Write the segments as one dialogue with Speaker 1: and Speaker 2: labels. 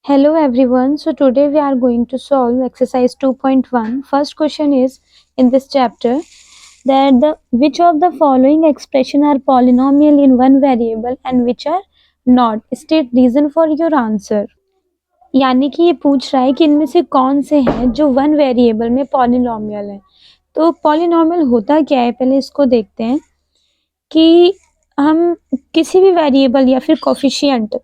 Speaker 1: Hello everyone. So today we are going to solve exercise 2.1. First question is in this chapter that which of the following expression are polynomial in one variable and which are not. State reason for your answer. यानी कि ये पूछ रहा है कि इनमें से कौन से हैं जो वन वेरिएबल में पॉलिनोमियल है। तो पॉलिनोमियल होता क्या है, पहले इसको देखते हैं कि हम किसी भी वेरिएबल या फिर कोफिशिएंट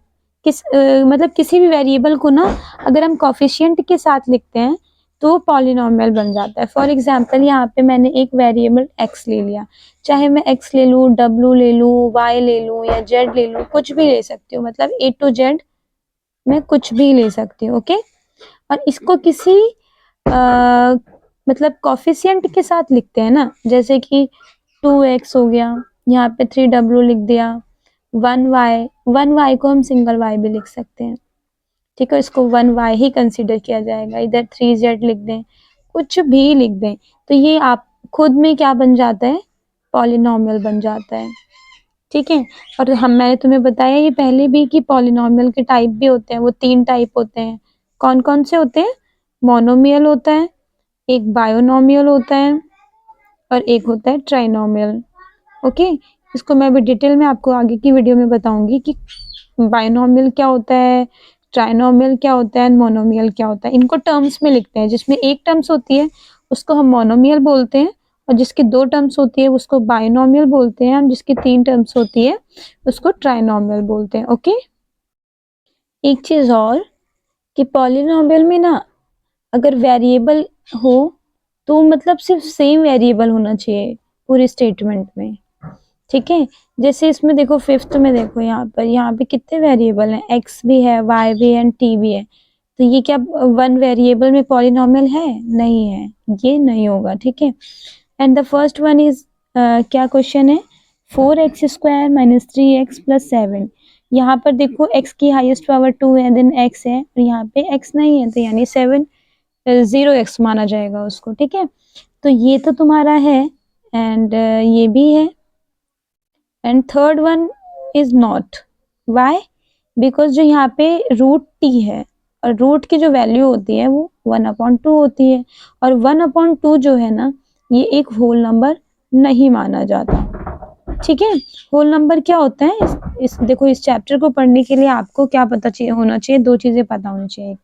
Speaker 1: मतलब किसी भी वेरिएबल को ना अगर हम कोफिशिएंट के साथ लिखते हैं तो वो पॉलिनोमियल बन जाता है। फॉर एग्जांपल यहाँ पे मैंने एक वेरिएबल x ले लिया, चाहे मैं x ले लूँ, w ले लूँ, y ले लूँ या z ले लूँ, कुछ भी ले सकती हूँ, मतलब a to z मैं कुछ भी ले सकती हूँ। ओके, और इसको किसी मतलब कोफिशिएंट के साथ लिखते हैं ना, जैसे कि 2x हो गया, यहाँ पे 3w लिख दिया, 1y को हम सिंगल y भी लिख सकते हैं, ठीक है, इसको 1y ही कंसीडर किया जाएगा। इधर 3z लिख दें, कुछ भी लिख दें, तो ये आप खुद में क्या बन जाता है, पॉलिनोमियल बन जाता है। ठीक है, और मैंने तुम्हें बताया ये पहले भी कि पॉलिनोमियल के टाइप भी होते हैं, वो 3 टाइप होते हैं। कौन कौन से होते हैं? मोनोमियल होता है, एक बायोनोमियल होता है और एक होता है ट्राइनोमियल। ओके, इसको मैं अभी डिटेल में आपको आगे की वीडियो में बताऊंगी कि बाइनोमियल क्या होता है, ट्राइनोमियल क्या होता है, मोनोमियल क्या होता है। इनको टर्म्स में लिखते हैं, जिसमें एक टर्म्स होती है उसको हम मोनोमियल बोलते हैं, और जिसकी 2 टर्म्स होती है उसको बाइनोमियल बोलते हैं, और जिसकी 3 टर्म्स होती है उसको ट्राइनोमियल बोलते हैं। ओके, एक चीज और कि पॉलिनोमियल में ना अगर वेरिएबल हो तो मतलब सिर्फ सेम वेरिएबल होना चाहिए पूरे स्टेटमेंट में। ठीक है, जैसे इसमें देखो फिफ्थ में देखो, यहाँ पे कितने वेरिएबल हैं, x भी है, y भी है, t भी है, तो ये क्या वन वेरिएबल में पॉलिनोमियल है? नहीं है, ये नहीं होगा। ठीक है, and the first one is क्या क्वेश्चन है, 4x² माइनस 3x प्लस 7। यहाँ पर देखो x की हाईएस्ट पावर 2 है, देन x है, और यहाँ पे x नहीं है, तो यानी 7 0x माना जाएगा उसको। ठीक है, तो ये तो तुम्हारा है, एंड ये भी है, and third one is not. Why? Because जो यहाँ पे रूट टी है, और रूट की जो वैल्यू होती है वो 1/2 होती है, और 1/2 जो है ना ये एक होल नंबर नहीं माना जाता। ठीक है, होल नंबर क्या होता है, इस देखो इस चैप्टर को पढ़ने के लिए आपको क्या पता चाहिए होना चाहिए, 2 चीजें पता होनी चाहिए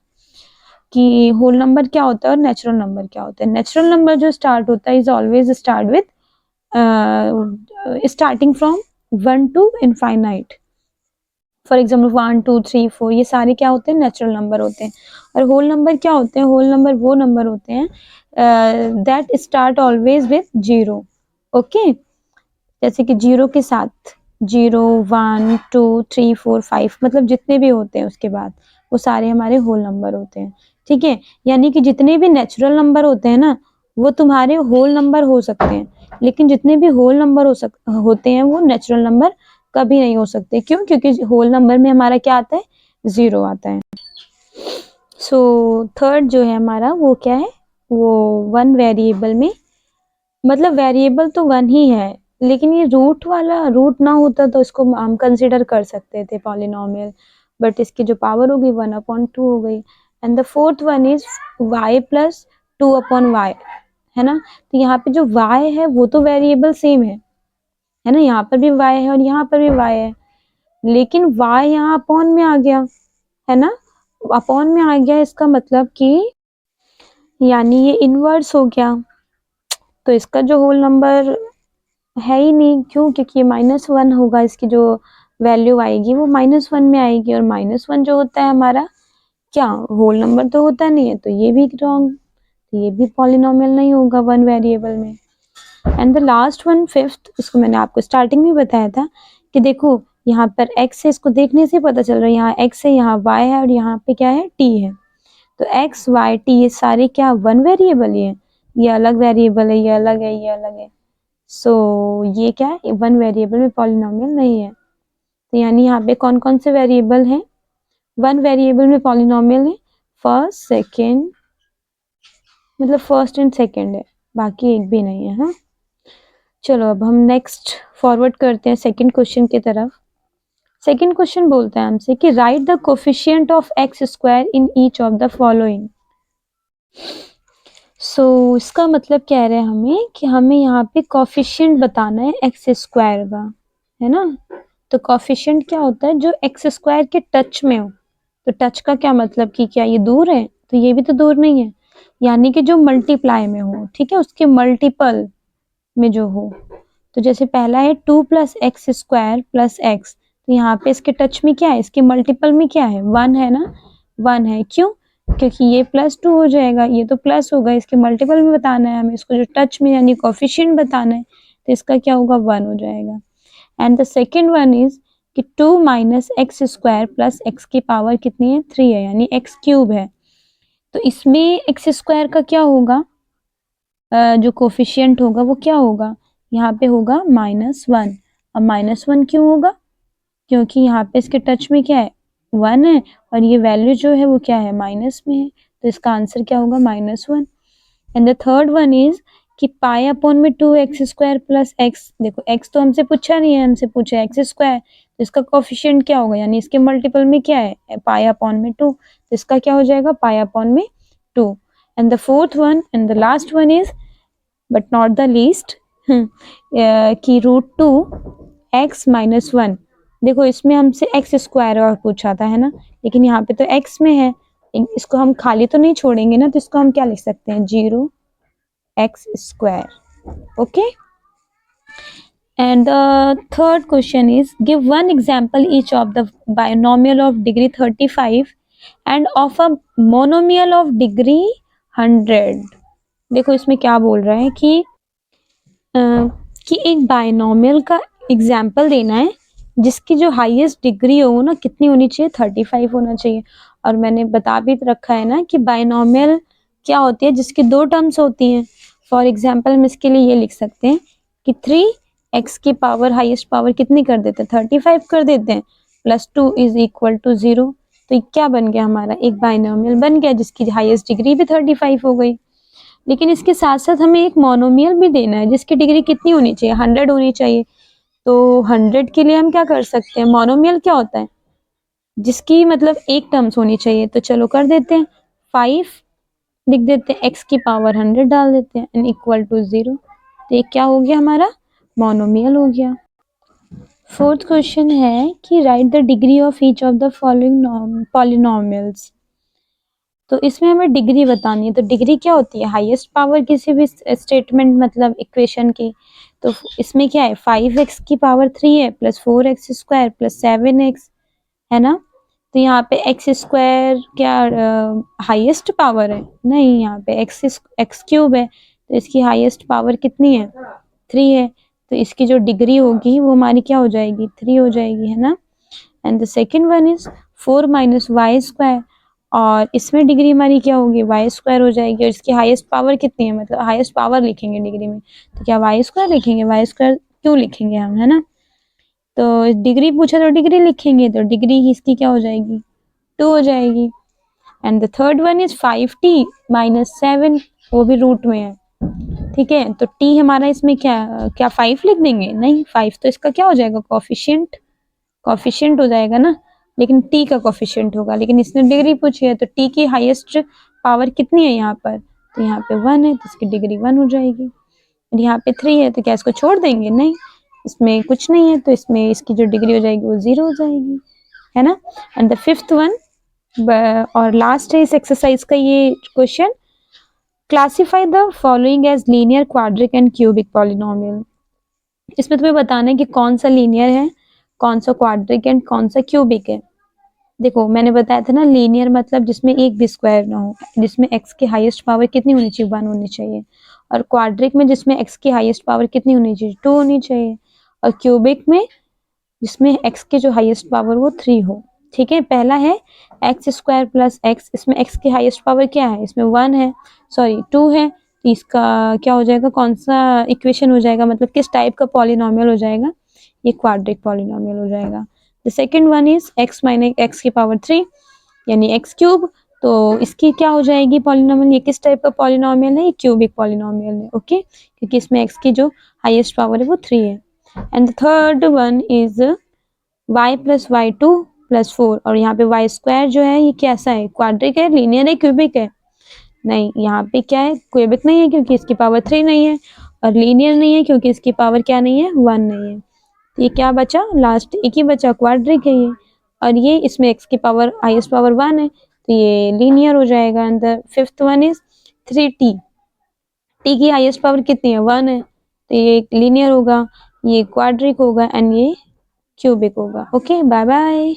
Speaker 1: कि होल नंबर क्या होता है और नेचुरल नंबर क्या होता है। नेचुरल नंबर जो स्टार्ट होता है is always start with starting from 1 to infinite. For example 1 2 3 4, ये सारे क्या होते हैं, नेचुरल नंबर होते हैं। और होल नंबर क्या होते हैं, होल नंबर वो नंबर होते हैं that start always with 0। Okay, जैसे कि 0 के साथ 0 1 2 3 4 5, मतलब जितने भी होते हैं उसके बाद वो सारे हमारे होल नंबर होते हैं। ठीक है, यानी कि जितने भी नेचुरल नंबर होते हैं ना वो तुम्हारे होल नंबर हो सकते हैं, लेकिन जितने भी होल नंबर होते हैं वो नेचुरल नंबर कभी नहीं हो सकते। क्यों? क्योंकि होल नंबर में हमारा क्या आता है, 0 आता है। सो थर्ड जो है हमारा वो क्या है, वो वन वेरिएबल में, मतलब वेरिएबल तो वन ही है, लेकिन ये रूट वाला रूट ना होता तो इसको हम कंसिडर कर सकते थे पॉलिनोमियल, बट इसकी जो पावर होगी 1/2 हो गई। And the fourth one is y plus 2/y, है ना। तो यहाँ पे जो y है वो तो वेरिएबल सेम है ना, यहाँ पर भी y है और यहाँ पर भी y है, लेकिन y यहाँ अपॉन में आ गया, है ना, अपॉन में आ गया, इसका मतलब कि यानी ये इनवर्स हो गया, तो इसका जो होल नंबर है ही नहीं। क्यों? क्योंकि ये -1 होगा, इसकी जो वैल्यू आएगी वो -1 में आएगी, और -1 जो होता है हमारा क्या होल नंबर तो होता नहीं है, तो ये भी रॉन्ग, ये भी पॉलिनोमियल नहीं होगा वन वेरिएबल में। And the last one fifth, इसको मैंने आपको स्टार्टिंग में बताया था कि देखो यहाँ पर x है, इसको देखने से पता चल रहा है यहाँ x है, यहाँ y है, और यहाँ पे क्या है, t है। तो x y t ये सारे क्या वन वेरिएबल ही है, ये अलग वेरिएबल है, ये अलग है, ये अलग है। सो ये क्या है, वन वेरिएबल में पॉलिनोमियल नहीं है। तो यानी यहाँ पे कौन कौन से वेरिएबल हैं, वन वेरिएबल में पॉलिनोमियल है फर्स्ट सेकेंड, मतलब फर्स्ट एंड सेकेंड है, बाकी एक भी नहीं है। हाँ, चलो अब हम नेक्स्ट फॉरवर्ड करते हैं सेकंड क्वेश्चन की तरफ। सेकंड क्वेश्चन बोलता है हमसे कि write the coefficient of x square in each of the following. So इसका मतलब कह रहे हैं हमें कि हमें यहाँ पे कोफिशिएंट बताना है एक्स स्क्वायर का, है ना। तो कोफिशिएंट क्या होता है, जो एक्स स्क्वायर के टच में हो। तो टच का क्या मतलब कि क्या ये दूर है, तो ये भी तो दूर नहीं है, यानी कि जो मल्टीप्लाई में हो, ठीक है, उसके मल्टीपल में जो हो। तो जैसे पहला है 2 plus x square plus x, तो यहाँ पे इसके टच में क्या है, इसके मल्टीपल में क्या है, 1 है ना, 1 है। क्यों, क्योंकि ये +2 हो जाएगा, ये तो प्लस होगा, इसके मल्टीपल में बताना है हमें, इसको जो टच में यानी कोफिशिएंट बताना है, तो इसका क्या होगा, 1 हो जाएगा। And the second one is कि 2 minus x square plus x की पावर कितनी है, 3 है, यानी एक्स क्यूब है। तो इसमें एक्स स्क्वायर का क्या होगा, जो कोफिशिएंट होगा वो क्या होगा, यहाँ पे होगा -1। अब -1 क्यों होगा, क्योंकि यहाँ पे इसके टच में क्या है, 1 है, और ये वैल्यू जो है वो क्या है, माइनस में है, तो इसका आंसर क्या होगा, -1। And the third one is कि पाई अपॉन में 2x स्क्वायर प्लस एक्स, देखो x तो हमसे पूछा नहीं है, हमसे पूछा है एक्स स्क्वायर, तो इसका कोफिशिएंट क्या होगा, यानी इसके मल्टीपल में क्या है, पाई अपॉन में 2, तो इसका क्या हो जाएगा, पाई अपॉन में 2। And the fourth one and the last one is but not the least कि √2x-1। देखो इसमें हमसे एक्स स्क्वायर और पूछा था, है ना, लेकिन यहाँ पे तो x में है, इसको हम खाली तो नहीं छोड़ेंगे ना, तो इसको हम क्या लिख सकते हैं, 0x²। Okay, and the third question is give one example each of the binomial of degree 35 and of a monomial of degree 100। देखो इसमें क्या बोल रहा है कि एक बायनॉमियल का एग्जाम्पल देना है जिसकी जो हाईएस्ट डिग्री हो ना कितनी होनी चाहिए, 35 होना चाहिए। और मैंने बता भी रखा है ना कि बायनॉमियल क्या होती है, जिसकी 2 टर्म्स होती हैं। फॉर एग्जाम्पल हम इसके लिए ये लिख सकते हैं कि 3x की पावर हाईएस्ट पावर कितनी कर देते हैं, 35 कर देते हैं, +2 इज इक्वल टू 0। तो क्या बन गया हमारा, एक बायनॉमियल बन गया जिसकी हाईएस्ट डिग्री भी 35 हो गई। लेकिन इसके साथ साथ हमें एक मोनोमियल भी देना है जिसकी डिग्री कितनी होनी चाहिए, 100 होनी चाहिए। तो 100 के लिए हम क्या कर सकते हैं, मोनोमियल क्या होता है, जिसकी मतलब एक टर्म्स होनी चाहिए। तो चलो कर देते हैं, 5 लिख देते हैं, x की पावर 100 डाल देते हैं एंड इक्वल टू 0। तो ये क्या हो गया, हमारा मोनोमियल हो गया। फोर्थ क्वेश्चन है कि write the degree of each of the following polynomials. तो इसमें हमें डिग्री बतानी है। तो डिग्री क्या होती है, हाईएस्ट पावर किसी भी स्टेटमेंट मतलब इक्वेशन की। तो इसमें क्या है, 5x की पावर 3 है प्लस 4x² प्लस 7x, है ना। तो यहाँ पे एक्स स्क्वायर क्या हाईएस्ट पावर है, नहीं, यहाँ पे एक्स क्यूब है, तो इसकी हाईएस्ट पावर कितनी है, 3 है। तो इसकी जो डिग्री होगी वो हमारी क्या हो जाएगी, 3 हो जाएगी, है ना। And the second one is 4 minus y², और इसमें डिग्री हमारी क्या होगी, y² हो जाएगी, और इसकी हाईएस्ट पावर कितनी है, मतलब हाईएस्ट पावर लिखेंगे डिग्री में, तो क्या y² लिखेंगे, y² क्यों लिखेंगे हम, है ना। तो डिग्री पूछा तो डिग्री लिखेंगे, तो डिग्री इसकी क्या हो जाएगी, 2 हो जाएगी। And the third one is 5t minus 7, वो भी रूट में है, ठीक है। तो t हमारा इसमें क्या क्या 5 लिख देंगे, नहीं, 5 तो इसका क्या हो जाएगा, कोफिशिएंट हो जाएगा ना, लेकिन t का कोफिशिएंट होगा। लेकिन इसने डिग्री पूछी है, तो t की हाईएस्ट पावर कितनी है यहाँ पर, तो यहाँ पे 1 है, तो इसकी डिग्री 1 हो जाएगी। और यहाँ पे 3 है, तो क्या इसको छोड़ देंगे, नहीं, इसमें कुछ नहीं है, तो इसमें इसकी जो डिग्री हो जाएगी वो 0 हो जाएगी, है ना। एंड द फिफ्थ वन और लास्ट है इस एक्सरसाइज का ये question, classify the following as linear, quadratic and cubic polynomial. इसमें तुम्हें बताना है कि कौन सा लीनियर है, कौन सा क्वाड्रिक एंड कौन सा क्यूबिक है। देखो मैंने बताया था ना, लीनियर मतलब जिसमें एक भी स्क्वायर ना हो, जिसमें x की हाईएस्ट पावर कितनी होनी चाहिए, 1 होनी चाहिए। और क्वाड्रिक में जिसमें x की हाईएस्ट पावर कितनी होनी चाहिए, 2 होनी चाहिए। और क्यूबिक में जिसमें x की जो हाईएस्ट पावर वो 3 हो, ठीक है। पहला है x² प्लस x, इसमें x की हाईएस्ट पावर क्या है, इसमें 1 है, सॉरी 2 है, तो इसका क्या हो जाएगा, कौन सा इक्वेशन हो जाएगा, मतलब किस टाइप का पॉलिनोमियल हो जाएगा, ये क्वाड्रिक पॉलिनोमियल हो जाएगा। The second one is x minus x की पावर 3 यानी x³, तो इसकी क्या हो जाएगी पॉलिनोमियल, ये किस टाइप का पॉलिनोमियल है, ये क्यूबिक पॉलिनोमियल है, ओके, क्योंकि इसमें x की जो हाईएस्ट पावर है वो 3 है। And the third one is y plus y two plus 4 और यहाँ पे वाई स्क्वायर जो है ये कैसा है, क्वाड्रिक है, लीनियर है, क्यूबिक है? नहीं, यहाँ पे क्या है, क्यूबिक नहीं है क्योंकि इसकी पावर 3 नहीं है, और लीनियर नहीं है क्योंकि इसकी पावर क्या नहीं है, 1 नहीं है। तो ये क्या बचा, लास्ट एक ही बचा, क्वाड्रिक है ये, और ये इसमें x की पावर हाईएस्ट पावर 1 है, तो ये लीनियर हो जाएगा। And the fifth one is 3t, t की हाईएस्ट पावर कितनी है, 1 है, तो ये लीनियर होगा, ये क्वाड्रिक होगा एंड ये क्यूबिक होगा। Okay, bye bye.